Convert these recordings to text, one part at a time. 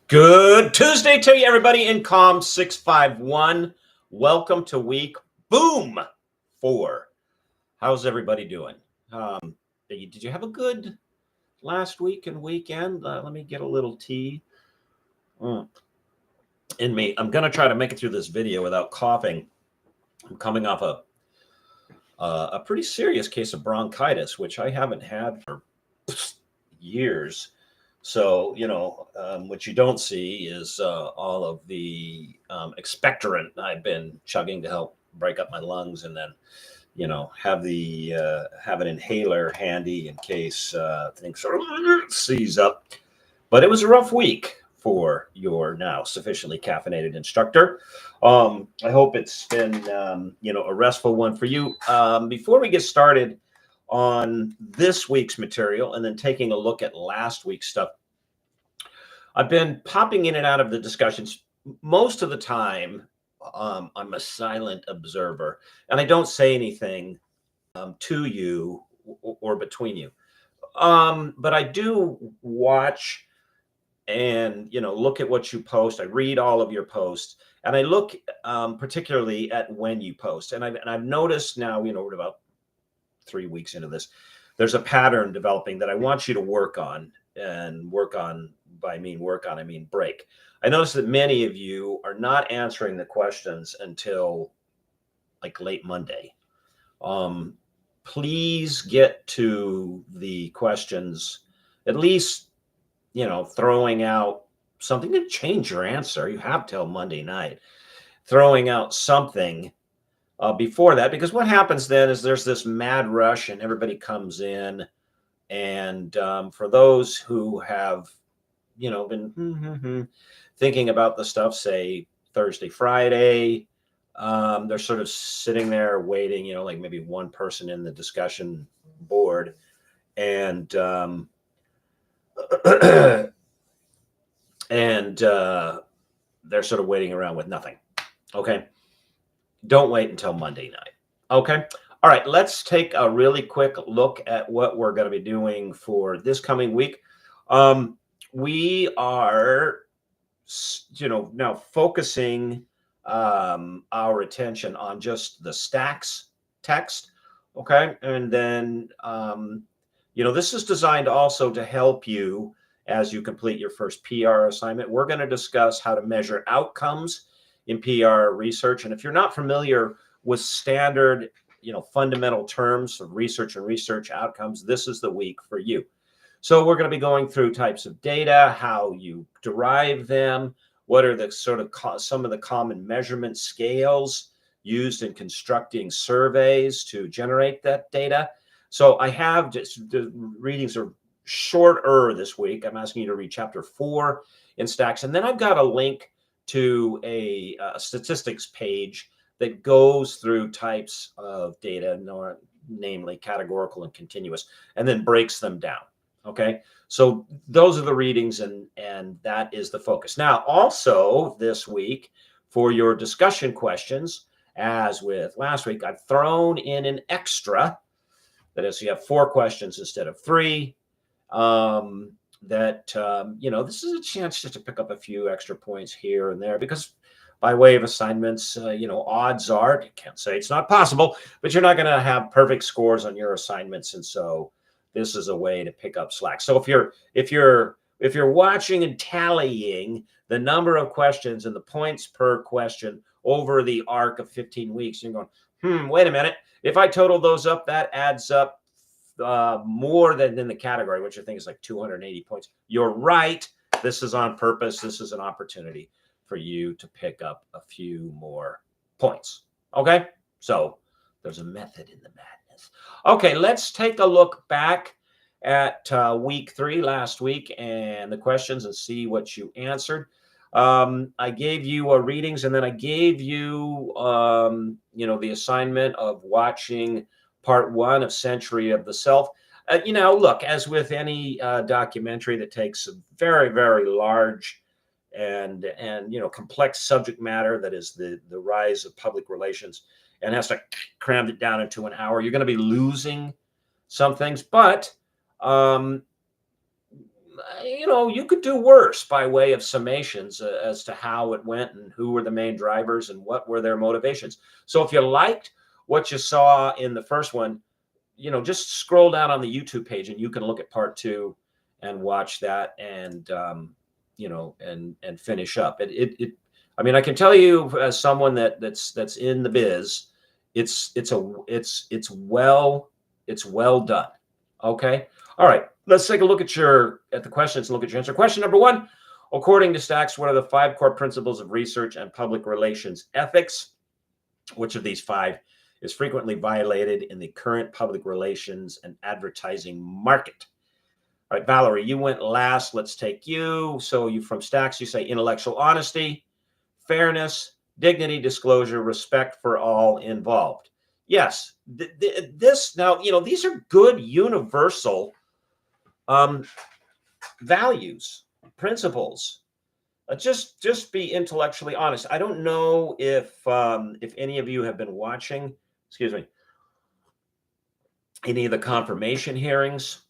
Good Tuesday to you, everybody. Incom 651. Welcome to week boom 4. How's everybody doing? Did you have a good last week and weekend? Let me get a little tea in me. I'm gonna try to make it through this video without coughing. I'm coming off a pretty serious case of bronchitis, which I haven't had for years. So, what you don't see is all of the expectorant I've been chugging to help break up my lungs, and then, have an inhaler handy in case things sort of seize up. But it was a rough week for your now sufficiently caffeinated instructor. I hope it's been, a restful one for you. Before we get started on this week's material and then taking a look at last week's stuff, I've been popping in and out of the discussions. Most of the time, I'm a silent observer, and I don't say anything to you or between you. But I do watch and look at what you post. I read all of your posts, and I look particularly at when you post. And I've noticed now, we're about 3 weeks into this. There's a pattern developing that I want you to work on, and work on. By work on, I mean break. I notice that many of you are not answering the questions until like late Monday. Please get to the questions, at least, throwing out something to change your answer. You have till Monday night, throwing out something before that, because what happens then is there's this mad rush and everybody comes in. And for those who have been thinking about the stuff, say Thursday, Friday, they're sort of sitting there waiting, like maybe one person in the discussion board, and and they're sort of waiting around with nothing. Okay, don't wait until Monday night. Okay. All right, let's take a really quick look at what we're going to be doing for this coming week. We are, now focusing our attention on just the stacks text. Okay. And then, this is designed also to help you as you complete your first PR assignment. We're going to discuss how to measure outcomes in PR research. And if you're not familiar with standard, fundamental terms of research and research outcomes, this is the week for you. So we're going to be going through types of data, how you derive them, what are the sort of some of the common measurement scales used in constructing surveys to generate that data. So I have the readings are shorter this week. I'm asking you to read chapter 4 in Stacks, and then I've got a link to a statistics page that goes through types of data, namely categorical and continuous, and then breaks them down. Okay, so those are the readings, and that is the focus. Now, also this week, for your discussion questions, as with last week, I've thrown in an extra. That is, you have 4 questions instead of 3. This is a chance just to pick up a few extra points here and there, because by way of assignments, odds are, you can't say it's not possible, but you're not going to have perfect scores on your assignments, and so this is a way to pick up slack. So if you're watching and tallying the number of questions and the points per question over the arc of 15 weeks, you're going, wait a minute. If I total those up, that adds up more than in the category, which I think is like 280 points. You're right. This is on purpose. This is an opportunity for you to pick up a few more points. Okay? So there's a method in the madness. Okay, let's take a look back at week 3 last week and the questions and see what you answered. I gave you readings, and then I gave you, the assignment of watching part 1 of Century of the Self. Look, as with any documentary that takes a very, very large and complex subject matter, that is the rise of public relations, and has to cram it down into an hour, you're going to be losing some things. But you could do worse by way of summations as to how it went and who were the main drivers and what were their motivations. So if you liked what you saw in the first one, just scroll down on the YouTube page and you can look at part 2 and watch that and and finish up. I mean, I can tell you as someone that's in the biz, it's well done. Okay. All right. Let's take a look at the questions and look at your answer. Question number 1, according to Stacks, what are the 5 core principles of research and public relations ethics? Which of these 5 is frequently violated in the current public relations and advertising market? All right, Valerie, you went last. Let's take you. So you from Stacks, you say intellectual honesty, fairness, dignity, disclosure, respect for all involved. Yes, this now, these are good universal values, principles. Just be intellectually honest. I don't know if any of you have been watching, excuse me, any of the confirmation hearings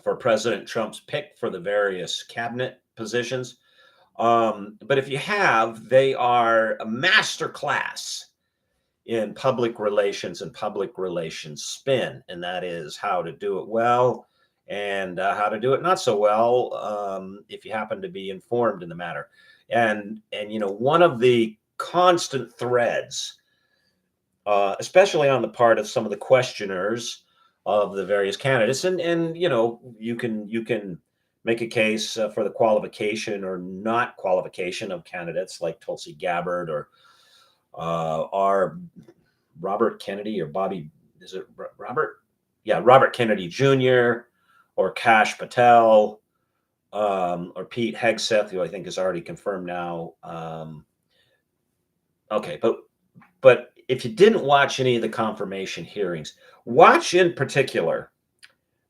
for President Trump's pick for the various cabinet positions. But if you have, they are a master class in public relations and public relations spin, and that is how to do it well and how to do it not so well if you happen to be informed in the matter. And one of the constant threads, especially on the part of some of the questioners of the various candidates, and you can make a case for the qualification or not qualification of candidates like Tulsi Gabbard or Robert Kennedy or Bobby, is it Robert? Yeah, Robert Kennedy Jr. or Kash Patel or Pete Hegseth, who I think is already confirmed now. Okay, but if you didn't watch any of the confirmation hearings, watch in particular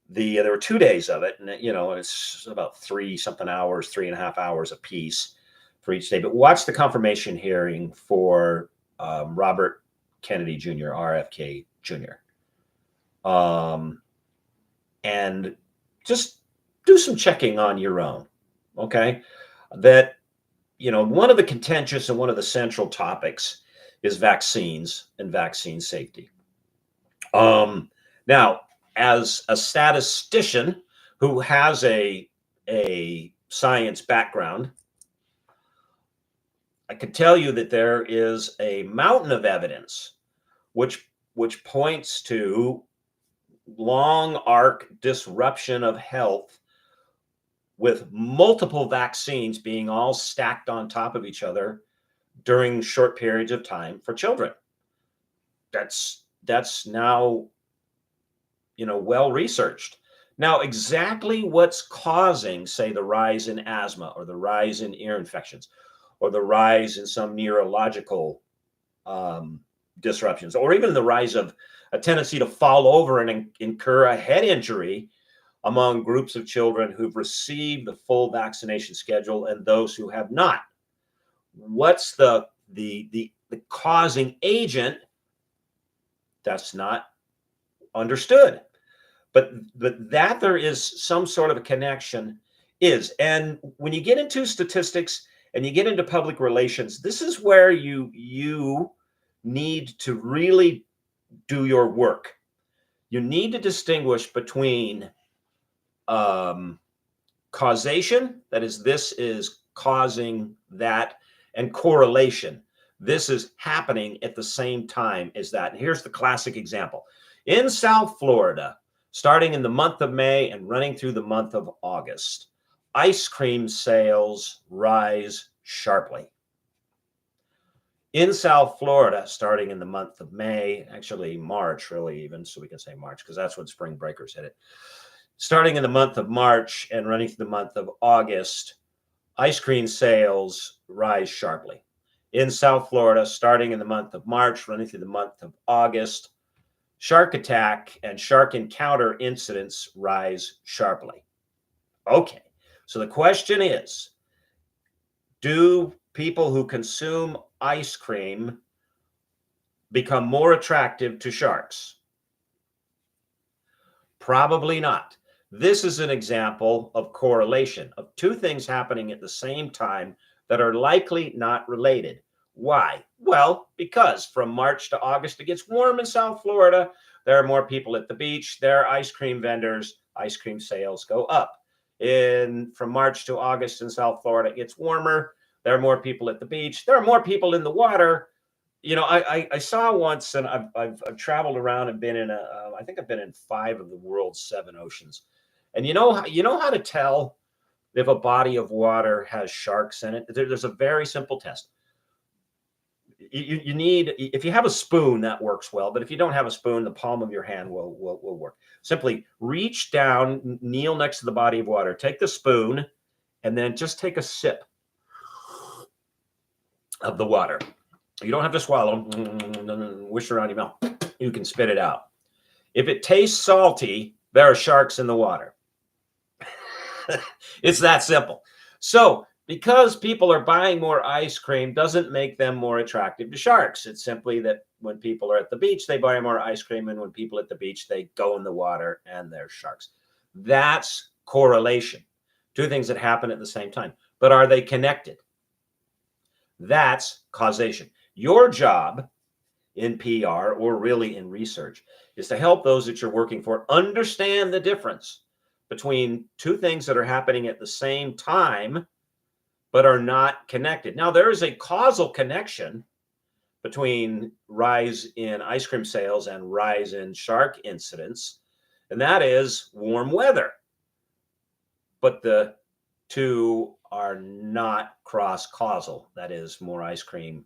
there were 2 days of it, and it's about 3.5 hours a piece for each day. But watch the confirmation hearing for Robert Kennedy Jr., RFK Jr. And just do some checking on your own. Okay, that one of the contentious and one of the central topics is vaccines and vaccine safety. Now, as a statistician who has a science background, I can tell you that there is a mountain of evidence which points to long arc disruption of health with multiple vaccines being all stacked on top of each other during short periods of time for children. That's now well researched. Now, exactly what's causing, say, the rise in asthma or the rise in ear infections or the rise in some neurological disruptions, or even the rise of a tendency to fall over and incur a head injury among groups of children who've received the full vaccination schedule and those who have not. What's the causing agent? That's not understood. But that there is some sort of a connection is. And when you get into statistics and you get into public relations, this is where you need to really do your work. You need to distinguish between causation, that is, this is causing that, and correlation. This is happening at the same time as that. And here's the classic example. In South Florida, starting in the month of May and running through the month of August, ice cream sales rise sharply. In South Florida, starting in the month of May, actually March, really even, so we can say March, because that's when spring breakers hit it. Starting in the month of March and running through the month of August, ice cream sales rise sharply. In South Florida, starting in the month of March, running through the month of August, shark attack and shark encounter incidents rise sharply. Okay, so the question is, do people who consume ice cream become more attractive to sharks? Probably not. This is an example of correlation of two things happening at the same time that are likely not related. Why? Well, because from March to August, it gets warm in South Florida. There are more people at the beach. There are ice cream vendors. Ice cream sales go up. From March to August in South Florida, it gets warmer. There are more people at the beach. There are more people in the water. I saw once, and I've traveled around and been in I think I've been in 5 of the world's 7 oceans. And you know how to tell if a body of water has sharks in it? There's a very simple test. You need, if you have a spoon, that works well. But if you don't have a spoon, the palm of your hand will work. Simply reach down, kneel next to the body of water, take the spoon, and then just take a sip of the water. You don't have to swallow, wish around your mouth. You can spit it out. If it tastes salty, there are sharks in the water. It's that simple. So because people are buying more ice cream doesn't make them more attractive to sharks. It's simply that when people are at the beach, they buy more ice cream. And when people at the beach, they go in the water and there's sharks. That's correlation. Two things that happen at the same time. But are they connected? That's causation. Your job in PR, or really in research, is to help those that you're working for understand the difference between two things that are happening at the same time but are not connected. Now, there is a causal connection between rise in ice cream sales and rise in shark incidents, and that is warm weather. But the two are not cross-causal. That is, more ice cream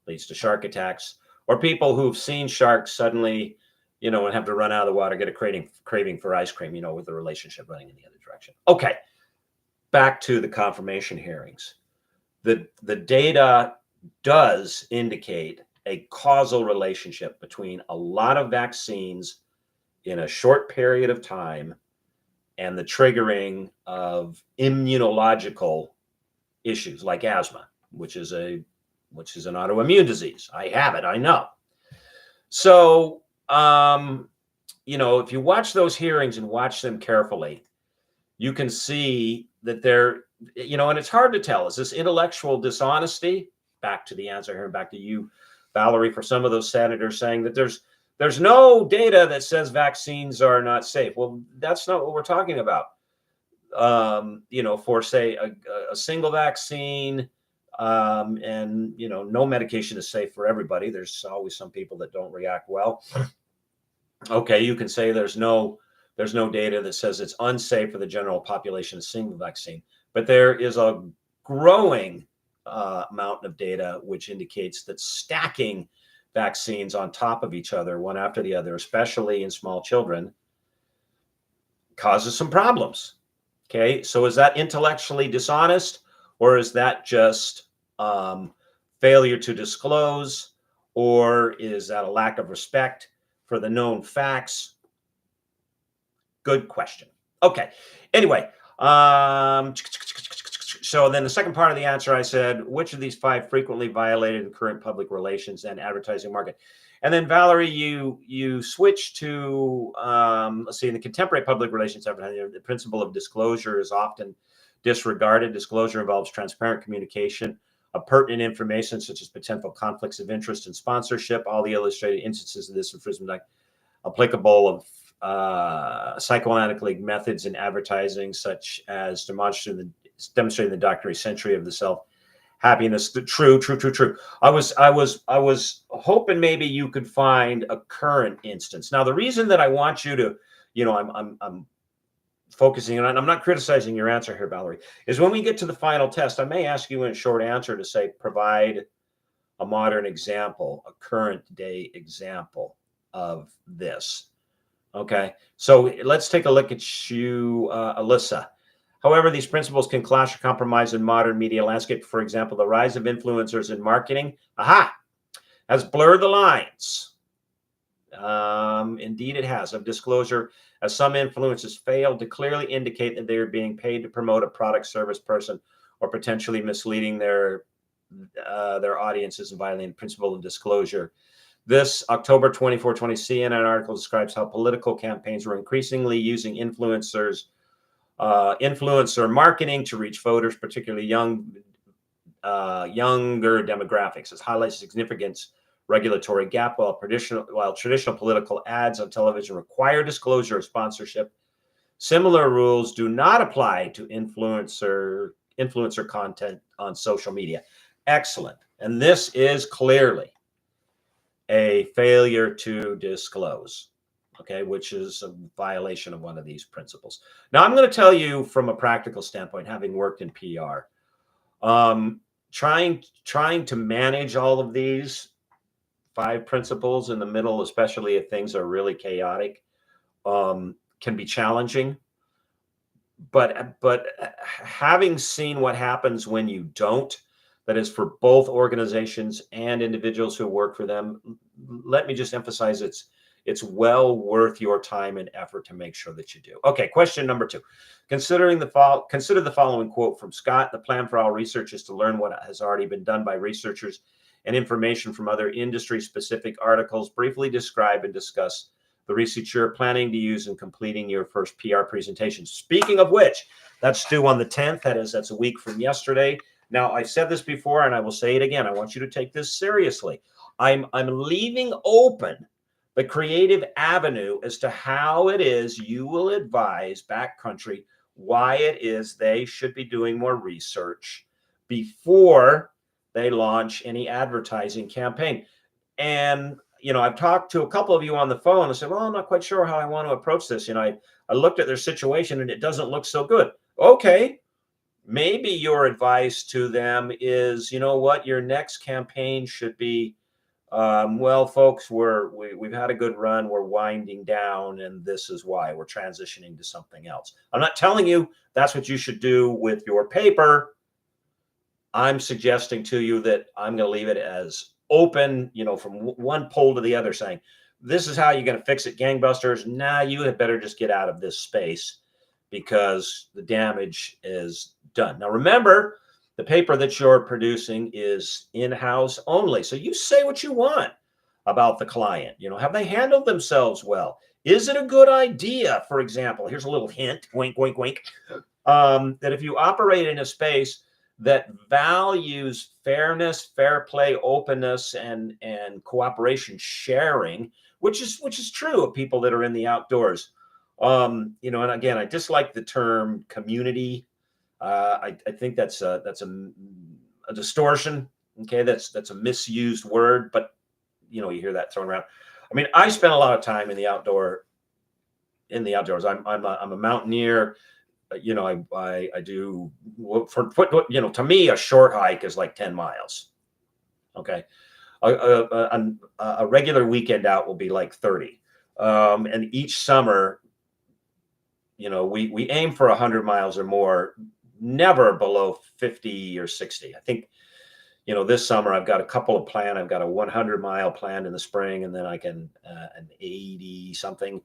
leads to shark attacks, or people who've seen sharks suddenly, and have to run out of the water, get a craving for ice cream, with the relationship running in the other direction. Okay, back to the confirmation hearings. The data does indicate a causal relationship between a lot of vaccines in a short period of time and the triggering of immunological issues like asthma, which is an autoimmune disease. I have it, I know. So, if you watch those hearings and watch them carefully, you can see that they're, and it's hard to tell. Is this intellectual dishonesty? Back to the answer here, back to you, Valerie, for some of those senators saying that there's no data that says vaccines are not safe. Well, that's not what we're talking about. For say a single vaccine, and no medication is safe for everybody. There's always some people that don't react well. Okay, you can say there's no data that says it's unsafe for the general population, a single vaccine, but there is a growing amount of data which indicates that stacking vaccines on top of each other, one after the other, especially in small children, causes some problems. Okay, so is that intellectually dishonest, or is that just failure to disclose, or is that a lack of respect for the known facts? Good question. Okay. Anyway, so then the second part of the answer, I said, which of these 5 frequently violated in current public relations and advertising market? And then Valerie, you switch to, let's see, in the contemporary public relations advertising, the principle of disclosure is often disregarded. Disclosure involves transparent communication of pertinent information, such as potential conflicts of interest and sponsorship. All the illustrated instances of this infringement applicable of psychoanalytic methods in advertising, such as demonstrating the doctrinary century of the self happiness. True. I was hoping maybe you could find a current instance. Now, the reason that I want you to, I'm focusing on, I'm not criticizing your answer here, Valerie, is when we get to the final test, I may ask you in a short answer to say, provide a modern example, a current day example of this. Okay, so let's take a look at you, Alyssa. However, these principles can clash or compromise in modern media landscape. For example, the rise of influencers in marketing, has blurred the lines. Indeed, it has, of disclosure, as some influencers failed to clearly indicate that they are being paid to promote a product, service, person, or potentially misleading their audiences and violating the principle of disclosure. This October 2020 CNN article describes how political campaigns were increasingly using influencer marketing to reach voters, particularly younger demographics. This highlights the significant regulatory gap. While traditional political ads on television require disclosure of sponsorship, similar rules do not apply to influencer content on social media. Excellent. And this is clearly a failure to disclose, okay, which is a violation of one of these principles. Now, I'm going to tell you from a practical standpoint, having worked in PR, trying to manage all of these 5 principles in the middle, especially if things are really chaotic, can be challenging. But having seen what happens when you don't, that is for both organizations and individuals who work for them, let me just emphasize it's well worth your time and effort to make sure that you do. Okay, question number 2. Consider the following quote from Scott. The plan for all research is to learn what has already been done by researchers and information from other industry-specific articles. Briefly describe and discuss the research you're planning to use in completing your first PR presentation. Speaking of which, that's due on the 10th. That's a week from yesterday. Now, I've said this before, and I will say it again. I want you to take this seriously. I'm leaving open the creative avenue as to how it is you will advise Backcountry why it is they should be doing more research before they launch any advertising campaign. And, I've talked to a couple of you on the phone and said, well, I'm not quite sure how I want to approach this. I looked at their situation and it doesn't look so good. Okay. Maybe your advice to them is, your next campaign should be, well, folks, we've had a good run. We're winding down, and this is why we're transitioning to something else. I'm not telling you that's what you should do with your paper. I'm suggesting to you that I'm going to leave it as open, from one pole to the other, saying, this is how you're going to fix it, gangbusters. Nah, you had better just get out of this space because the damage is done. Now, remember, the paper that you're producing is in-house only. So you say what you want about the client. Have they handled themselves well? Is it a good idea? For example, here's a little hint, wink, wink, wink, that if you operate in a space that values fairness, fair play, openness, and cooperation sharing, which is true of people that are in the outdoors. And again, I dislike the term community. I think that's a a distortion. Okay, that's a misused word, but you hear that thrown around. I mean, I spend a lot of time in the outdoors. I'm a mountaineer. I do for to me, a short hike is like 10 miles. Okay. A regular weekend out will be like 30. And each summer, we aim for 100 miles or more, never below 50 or 60. I think, this summer I've got a couple of planned. I've got a 100-mile planned in the spring, and then I can an 80 something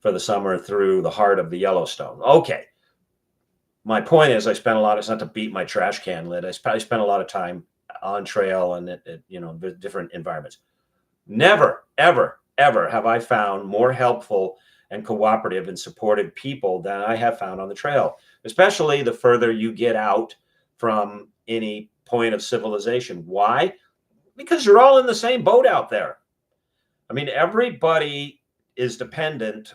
for the summer through the heart of the Yellowstone. Okay. My point is, I spent a lot. It's not to beat my trash can lid. I spent a lot of time on trail and at different environments. Never, ever, ever have I found more helpful and cooperative and supportive people than I have found on the trail, especially the further you get out from any point of civilization. Why? Because you're all in the same boat out there. I mean, everybody is dependent.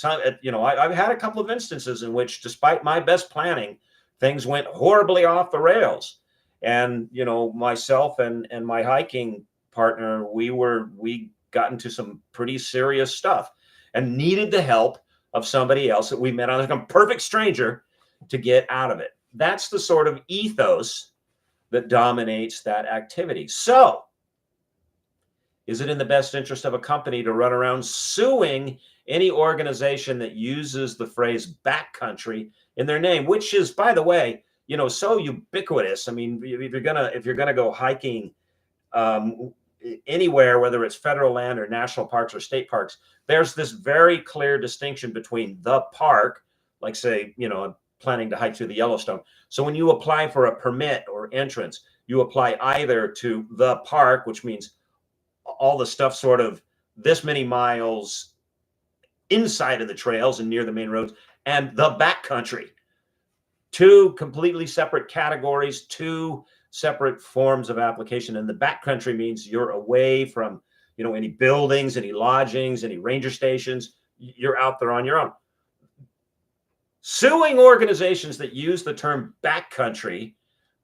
I've had a couple of instances in which, despite my best planning, things went horribly off the rails. And, myself and my hiking partner, we got into some pretty serious stuff and needed the help of somebody else that we met on, like a perfect stranger, to get out of it. That's the sort of ethos that dominates that activity. So, is it in the best interest of a company to run around suing any organization that uses the phrase backcountry in their name, which is, by the way, so ubiquitous? I mean, if you're gonna go hiking anywhere, whether it's federal land or national parks or state parks, there's this very clear distinction between the park, like say, I'm planning to hike through the Yellowstone. So when you apply for a permit or entrance, you apply either to the park, which means all the stuff sort of this many miles inside of the trails and near the main roads, and the backcountry. Two completely separate categories, two separate forms of application. And the backcountry means you're away from, any buildings, any lodgings, any ranger stations. You're out there on your own. Suing organizations that use the term backcountry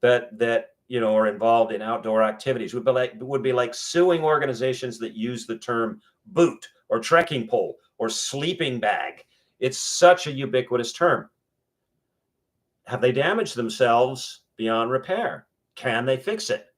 that are involved in outdoor activities would be like suing organizations that use the term boot or trekking pole or sleeping bag. It's such a ubiquitous term. Have they damaged themselves beyond repair? Can they fix it?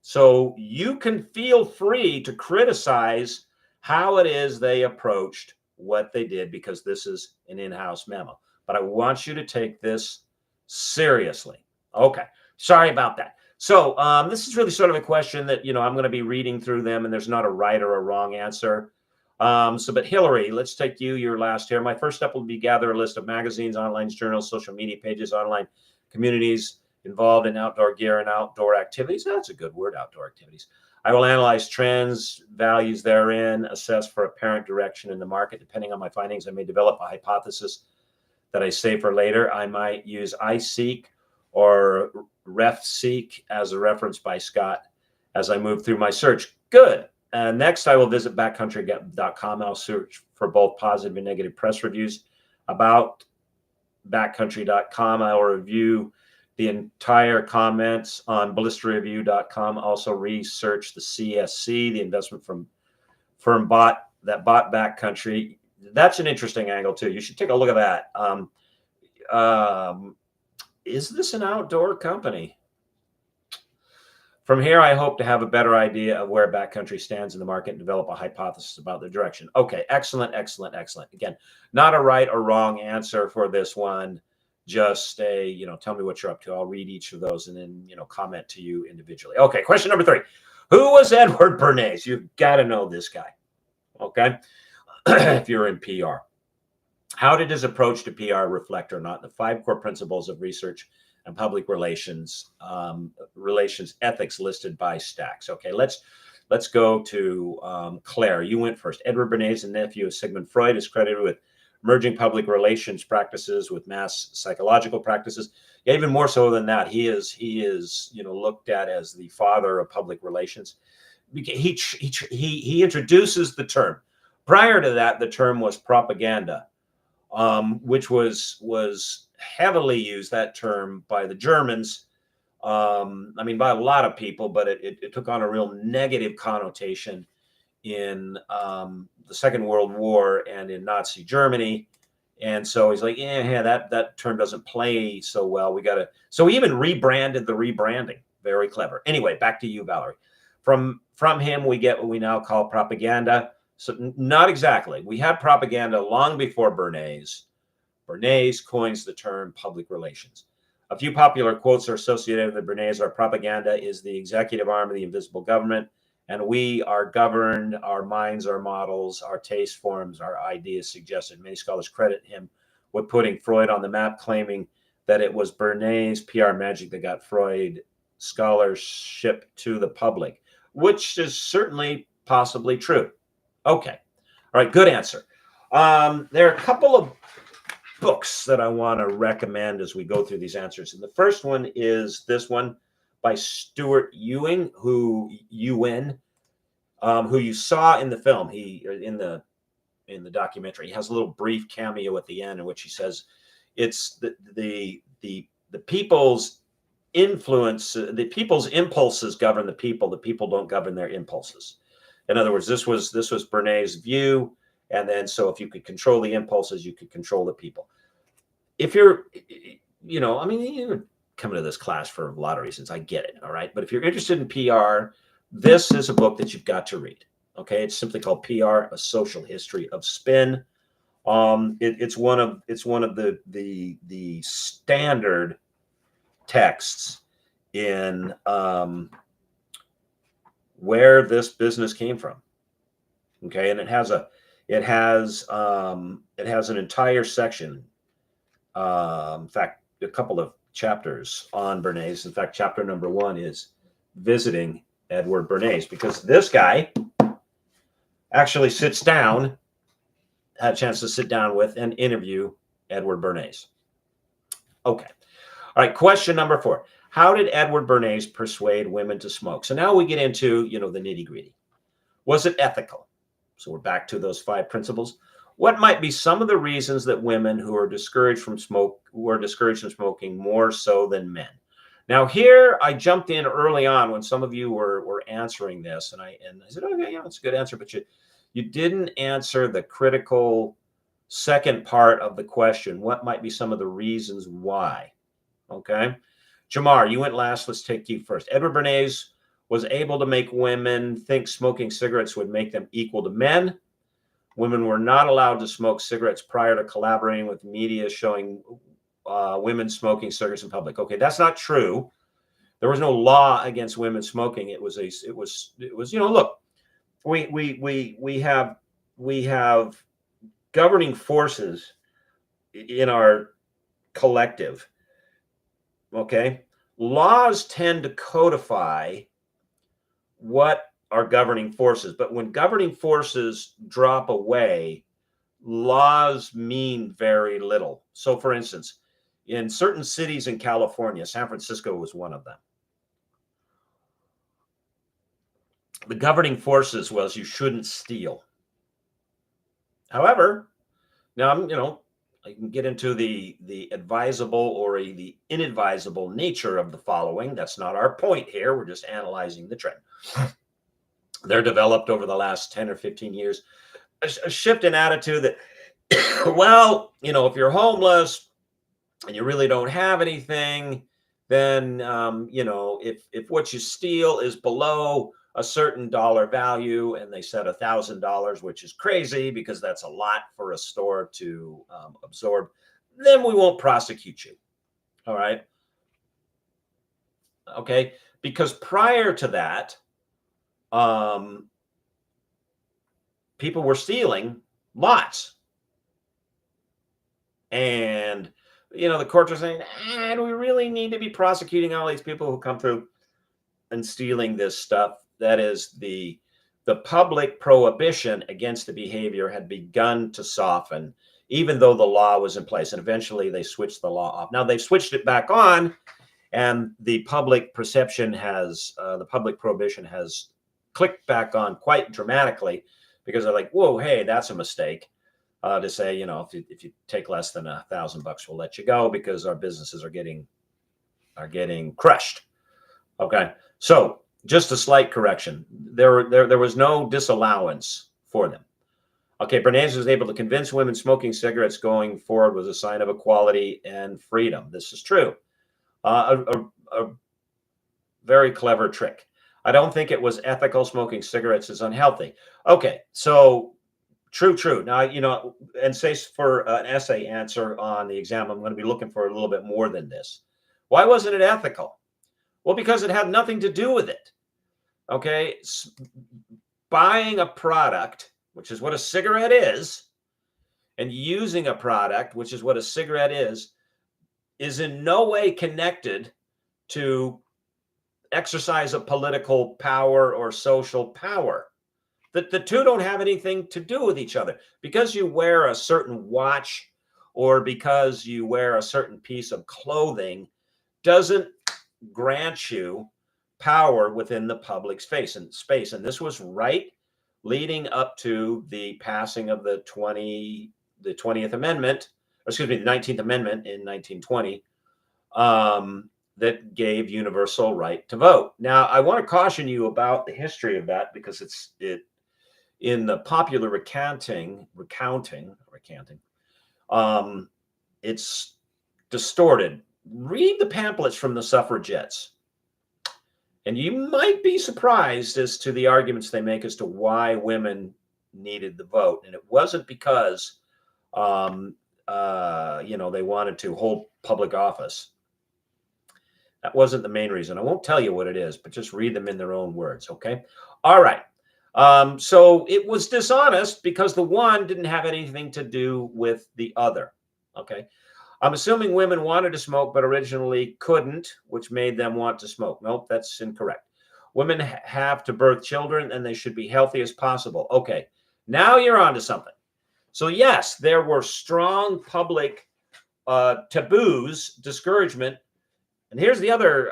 So you can feel free to criticize how it is they approached what they did, because this is an in-house memo. But I want you to take this seriously. Okay. Sorry about that. So this is really sort of a question that, I'm going to be reading through them, and there's not a right or a wrong answer. But Hillary, let's take you're last here. My first step will be gather a list of magazines, online journals, social media pages, online communities involved in outdoor gear and outdoor activities. That's a good word, outdoor activities. I will analyze trends, values therein, assess for apparent direction in the market. Depending on my findings, I may develop a hypothesis that I save for later. I might use iSeek or RefSeek as a reference by Scott as I move through my search. Good. Next, I will visit backcountry.com. I'll search for both positive and negative press reviews about backcountry.com. I will review the entire comments on ballistereview.com. Also research the CSC, the investment firm bought Backcountry. That's an interesting angle too. You should take a look at that. Is this an outdoor company? From here, I hope to have a better idea of where Backcountry stands in the market and develop a hypothesis about their direction. Okay, excellent. Again, not a right or wrong answer for this one. Just tell me what you're up to. I'll read each of those and then, comment to you individually. Okay, question number 3. Who was Edward Bernays? You've got to know this guy, okay? If you're in PR. How did his approach to PR reflect or not the 5 core principles of research and public relations ethics listed by Stacks? Okay, let's go to Claire. You went first. Edward Bernays, a nephew of Sigmund Freud, is credited with merging public relations practices with mass psychological practices. Yeah, even more so than that, he is looked at as the father of public relations. He introduces the term. Prior to that, the term was propaganda, which was heavily used, that term, by the Germans. By a lot of people, but it took on a real negative connotation in the Second World War and in Nazi Germany. And so he's like, that term doesn't play so well. So he even rebranded the rebranding. Very clever. Anyway, back to you, Valerie. From him, we get what we now call propaganda. So not exactly. We had propaganda long before Bernays. Bernays coins the term public relations. A few popular quotes are associated with Bernays. Our propaganda is the executive arm of the invisible government, and we are governed, our minds, our models, our taste forms, our ideas suggested. Many scholars credit him with putting Freud on the map, claiming that it was Bernays' PR magic that got Freud scholarship to the public, which is certainly possibly true. Okay. All right. Good answer. There are a couple of books that I want to recommend as we go through these answers. And the first one is this one by Stuart Ewing, who you saw in the film. In the documentary, he has a little brief cameo at the end in which he says it's the people's influence, the people's impulses govern the people don't govern their impulses. In other words, this was Bernays' view. And then, so if you could control the impulses, you could control the people. If you're, you're coming to this class for a lot of reasons. I get it. All right. But if you're interested in PR, this is a book that you've got to read. Okay. It's simply called PR, A Social History of Spin. It's one of the standard texts in where this business came from. Okay. And it has an entire section. In fact, a couple of chapters on Bernays. In fact, chapter number 1 is visiting Edward Bernays, because this guy actually sits down, had a chance to sit down with and interview Edward Bernays. Okay. All right. Question number 4. How did Edward Bernays persuade women to smoke? So now we get into, the nitty gritty. Was it ethical? So we're back to those 5 principles. What might be some of the reasons that women who are discouraged from smoking more so than men? Now here I jumped in early on when some of you were answering this, and I said, okay, yeah, that's a good answer, but you didn't answer the critical second part of the question. What might be some of the reasons why? Okay. Jamar, you went last. Let's take you first. Edward Bernays was able to make women think smoking cigarettes would make them equal to men. Women were not allowed to smoke cigarettes prior to collaborating with media showing women smoking cigarettes in public. Okay, that's not true. There was no law against women smoking. It was look, we have governing forces in our collective. Okay, laws tend to codify what are governing forces, but when governing forces drop away, laws mean very little. So for instance, in certain cities in California, San Francisco was one of them, the governing forces was you shouldn't steal. However, now I can get into the advisable or the inadvisable nature of the following. That's not our point here. We're just analyzing the trend. They're developed over the last 10 or 15 years, a shift in attitude that, well, if you're homeless and you really don't have anything, then, if what you steal is below a certain dollar value, and they said $1,000, which is crazy because that's a lot for a store to absorb, then we won't prosecute you. All right. Okay. Because prior to that, people were stealing lots. And, the courts are saying, do we really need to be prosecuting all these people who come through and stealing this stuff? That is, the public prohibition against the behavior had begun to soften, even though the law was in place. And eventually they switched the law off. Now they've switched it back on, and the public perception the public prohibition has clicked back on quite dramatically, because they're like, whoa, hey, that's a mistake. To say, if you take less than $1,000, we'll let you go because our businesses are getting crushed. Okay, so just a slight correction. There was no disallowance for them. Okay, Bernays was able to convince women smoking cigarettes going forward was a sign of equality and freedom. This is true. A very clever trick. I don't think it was ethical. Smoking cigarettes is unhealthy. Okay, so true. Now, and say for an essay answer on the exam, I'm going to be looking for a little bit more than this. Why wasn't it ethical? Well, because it had nothing to do with it. Okay, buying a product, which is what a cigarette is, and using a product, which is what a cigarette is in no way connected to exercise of political power or social power. The two don't have anything to do with each other. Because you wear a certain watch or because you wear a certain piece of clothing doesn't grant you power within the public space. And this was right leading up to the passing of the 20th Amendment, the 19th Amendment in 1920, that gave universal right to vote. Now, I want to caution you about the history of that, because it in the popular recounting, it's distorted. Read the pamphlets from the suffragettes, and you might be surprised as to the arguments they make as to why women needed the vote. And it wasn't because, they wanted to hold public office. That wasn't the main reason. I won't tell you what it is, but just read them in their own words. Okay. All right. So it was dishonest because the one didn't have anything to do with the other. Okay. I'm assuming women wanted to smoke, but originally couldn't, which made them want to smoke. Nope, that's incorrect. Women have to birth children and they should be healthy as possible. Okay. Now you're onto something. So yes, there were strong public taboos, discouragement. And here's the other,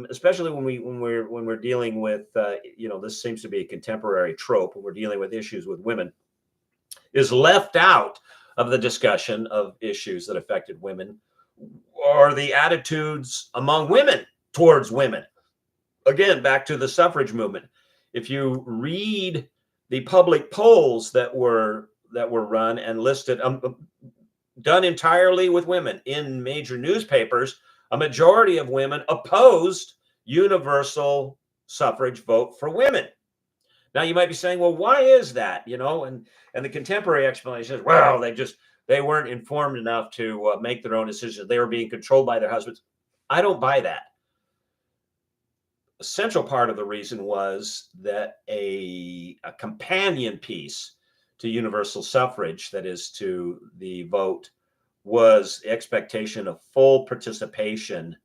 especially when we're dealing with, this seems to be a contemporary trope when we're dealing with issues with women, is left out of the discussion of issues that affected women, or the attitudes among women towards women. Again, back to the suffrage movement. If you read the public polls that were run and listed, done entirely with women in major newspapers, a majority of women opposed universal suffrage vote for women. Now you might be saying, well, why is that? And the contemporary explanation is, well, they weren't informed enough to make their own decisions. They were being controlled by their husbands. I don't buy that. A central part of the reason was that a companion piece to universal suffrage, that is to the vote, was the expectation of full participation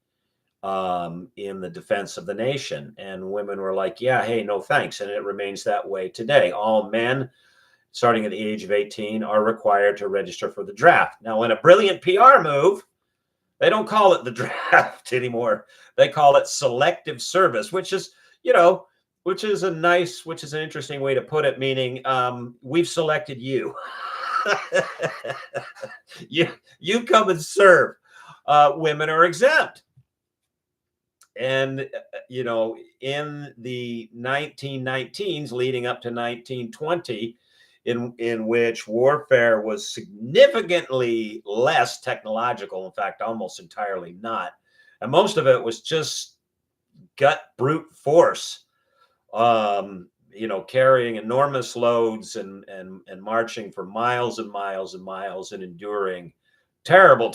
in the defense of the nation. And women were like, yeah, hey, no thanks. And it remains that way today. All men, starting at the age of 18, are required to register for the draft. Now, in a brilliant PR move, they don't call it the draft anymore. They call it selective service, which is an interesting way to put it, meaning we've selected you. you come and serve. Women are exempt. And, in the 1919s leading up to 1920, in which warfare was significantly less technological, in fact, almost entirely not. And most of it was just gut brute force, carrying enormous loads and marching for miles and miles and miles and enduring terrible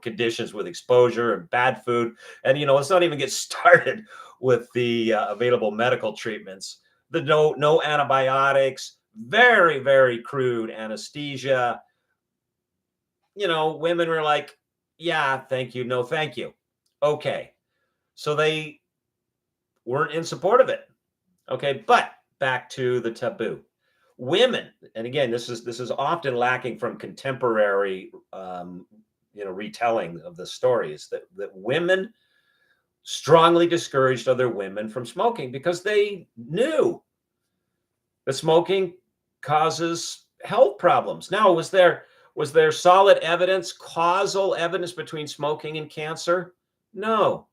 conditions with exposure and bad food. And, let's not even get started with the available medical treatments, the no antibiotics, very, very crude anesthesia. Women were like, yeah, thank you. No, thank you. Okay. So they weren't in support of it. Okay. But back to the taboo. Women, and again, this is often lacking from contemporary, retelling of the stories, that women strongly discouraged other women from smoking because they knew that smoking causes health problems. Now, was there solid evidence, causal evidence between smoking and cancer? No.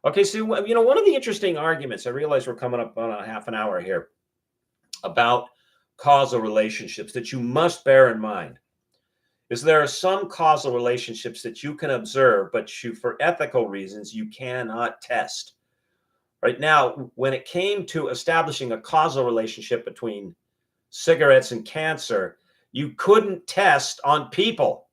Okay, so one of the interesting arguments, I realize we're coming up on a half an hour here, about causal relationships that you must bear in mind, is there are some causal relationships that you can observe, but for ethical reasons, you cannot test. Right now, when it came to establishing a causal relationship between cigarettes and cancer, you couldn't test on people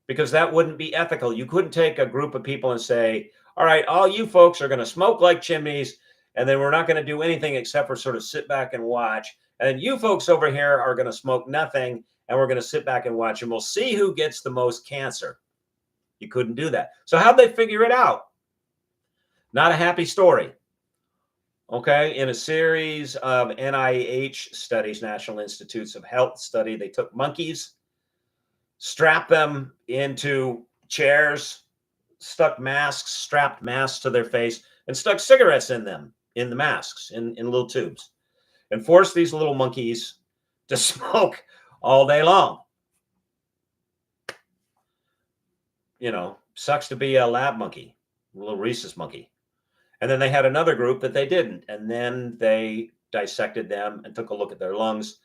because that wouldn't be ethical. You couldn't take a group of people and say, all right, all you folks are going to smoke like chimneys, and then we're not going to do anything except for sort of sit back and watch. And then you folks over here are going to smoke nothing, and we're going to sit back and watch, and we'll see who gets the most cancer. You couldn't do that. So how'd they figure it out? Not a happy story. Okay, in a series of NIH studies, National Institutes of Health study, they took monkeys, strapped them into chairs, strapped masks to their face, and stuck cigarettes in them, in the masks, in little tubes, and forced these little monkeys to smoke all day long. Sucks to be a lab monkey, a little rhesus monkey. And then they had another group that they didn't. And then they dissected them and took a look at their lungs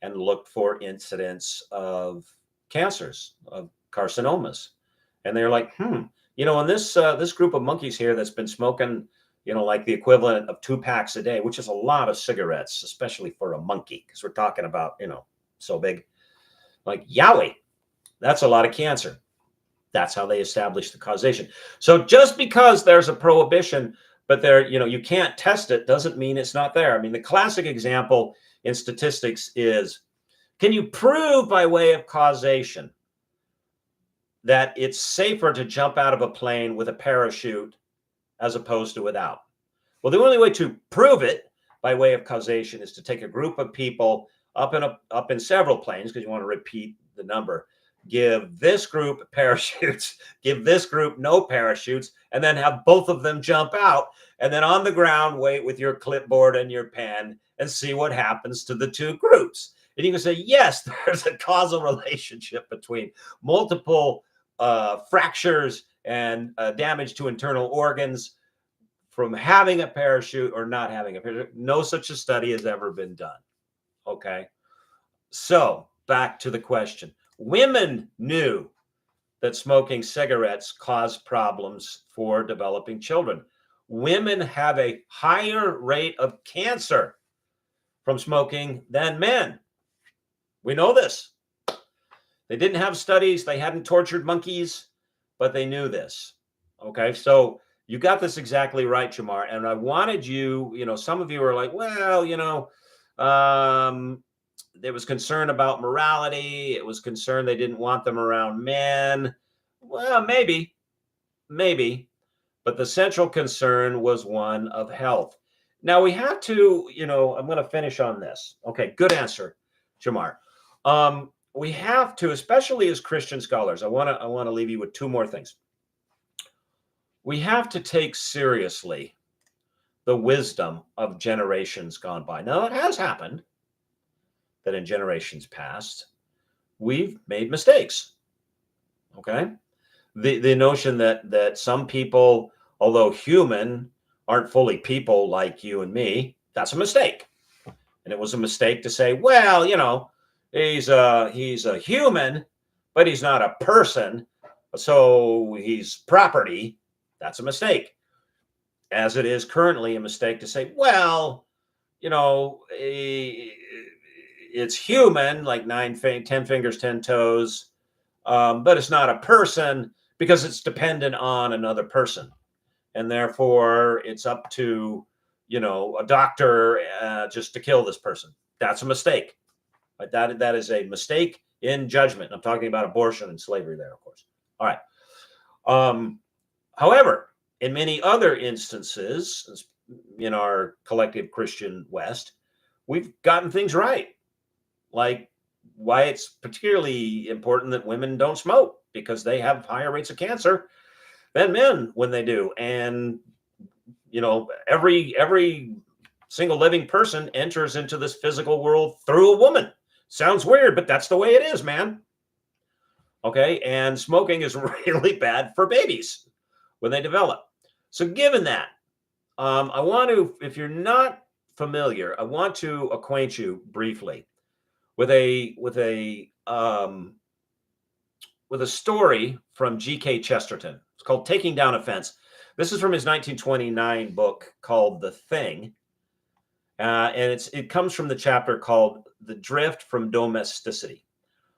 and looked for incidents of cancers, of carcinomas. And they're like, in this group of monkeys here that's been smoking, like the equivalent of 2 packs a day, which is a lot of cigarettes, especially for a monkey, because we're talking about, so big. Like, yowie, that's a lot of cancer. That's how they established the causation. So just because there's a prohibition, but you can't test it, doesn't mean it's not there. I mean, the classic example in statistics is, can you prove by way of causation that it's safer to jump out of a plane with a parachute as opposed to without? Well, the only way to prove it by way of causation is to take a group of people up in several planes, because you want to repeat the number. Give this group parachutes, give this group no parachutes, and then have both of them jump out. And then on the ground, wait with your clipboard and your pen and see what happens to the two groups. And you can say, yes, there's a causal relationship between multiple fractures and damage to internal organs from having a parachute or not having a parachute. No such a study has ever been done. Okay. So back to the question. Women knew that smoking cigarettes caused problems for developing children. Women have a higher rate of cancer from smoking than men. We know this. They didn't have studies, they hadn't tortured monkeys, but they knew this. Okay, so you got this exactly right, Jamar. And I wanted you, some of you are like, well, there was concern about morality. It was concern they didn't want them around men. Well, maybe, but the central concern was one of health. Now we have to, I'm going to finish on this. Okay, good answer, Jamar. We have to, especially as Christian scholars, I want to leave you with two more things. We have to take seriously the wisdom of generations gone by. Now, it has happened that in generations past, we've made mistakes. Okay? The notion that some people, although human, aren't fully people like you and me, that's a mistake. And it was a mistake to say, well, he's a human, but he's not a person, so he's property. That's a mistake. As it is currently a mistake to say, well, it's human, like 10 fingers, 10 toes, but it's not a person because it's dependent on another person. And therefore, it's up to, a doctor just to kill this person. That's a mistake. But that is a mistake in judgment. I'm talking about abortion and slavery there, of course. All right. However, in many other instances, in our collective Christian West, we've gotten things right. Like why it's particularly important that women don't smoke, because they have higher rates of cancer than men when they do. And, every single living person enters into this physical world through a woman. Sounds weird, but that's the way it is, man. Okay. And smoking is really bad for babies when they develop. So given that, I want to, if you're not familiar, I want to acquaint you briefly with a story from G.K. Chesterton. It's called Taking Down Offense. This is from his 1929 book called The Thing. And it comes from the chapter called The Drift from Domesticity.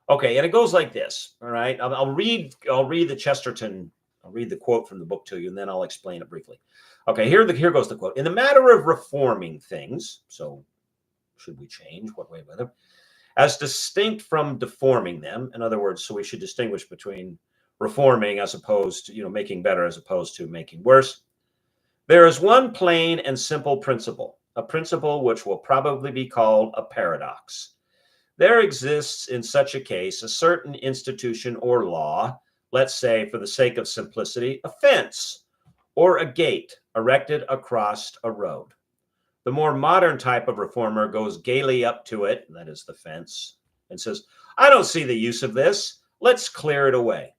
Okay, and it goes like this. All right. I'll read the Chesterton. I'll read the quote from the book to you, and then I'll explain it briefly. Okay, here goes the quote. In the matter of reforming things, so should we change? What way, whether? As distinct from deforming them. In other words, so we should distinguish between reforming as opposed to, making better as opposed to making worse. There is one plain and simple principle, a principle which will probably be called a paradox. There exists in such a case a certain institution or law, let's say for the sake of simplicity, a fence or a gate erected across a road. The more modern type of reformer goes gaily up to it, that is the fence, and says, I don't see the use of this. Let's clear it away.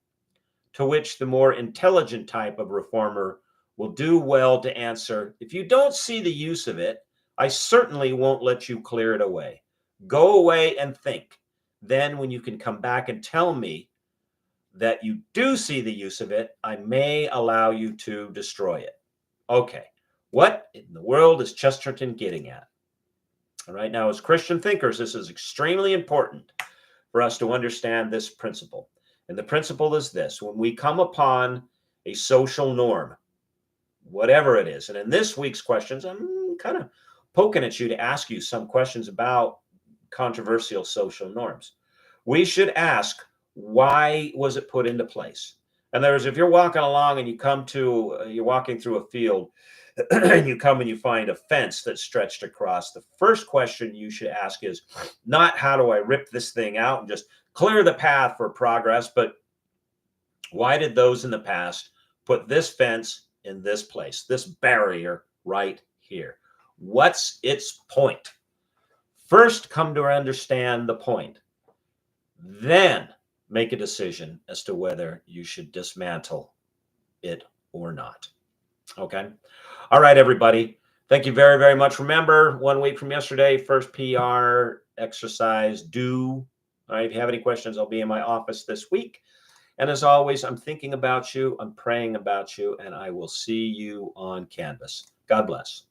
To which the more intelligent type of reformer will do well to answer, if you don't see the use of it, I certainly won't let you clear it away. Go away and think. Then when you can come back and tell me that you do see the use of it, I may allow you to destroy it. Okay. What in the world is Chesterton getting at? All right. Now, as Christian thinkers, this is extremely important for us to understand this principle. And the principle is this: when we come upon a social norm, whatever it is, and in this week's questions, I'm kind of poking at you to ask you some questions about controversial social norms. We should ask, why was it put into place? In other words, if you're walking along and you're walking through a field and you come and you find a fence that's stretched across, the first question you should ask is not how do I rip this thing out and just clear the path for progress, but why did those in the past put this fence in this place, this barrier right here? What's its point? First, come to understand the point. Then make a decision as to whether you should dismantle it or not. Okay. All right, everybody. Thank you very, very much. Remember, 1 week from yesterday, first PR exercise due. All right. If you have any questions, I'll be in my office this week. And as always, I'm thinking about you, I'm praying about you, and I will see you on Canvas. God bless.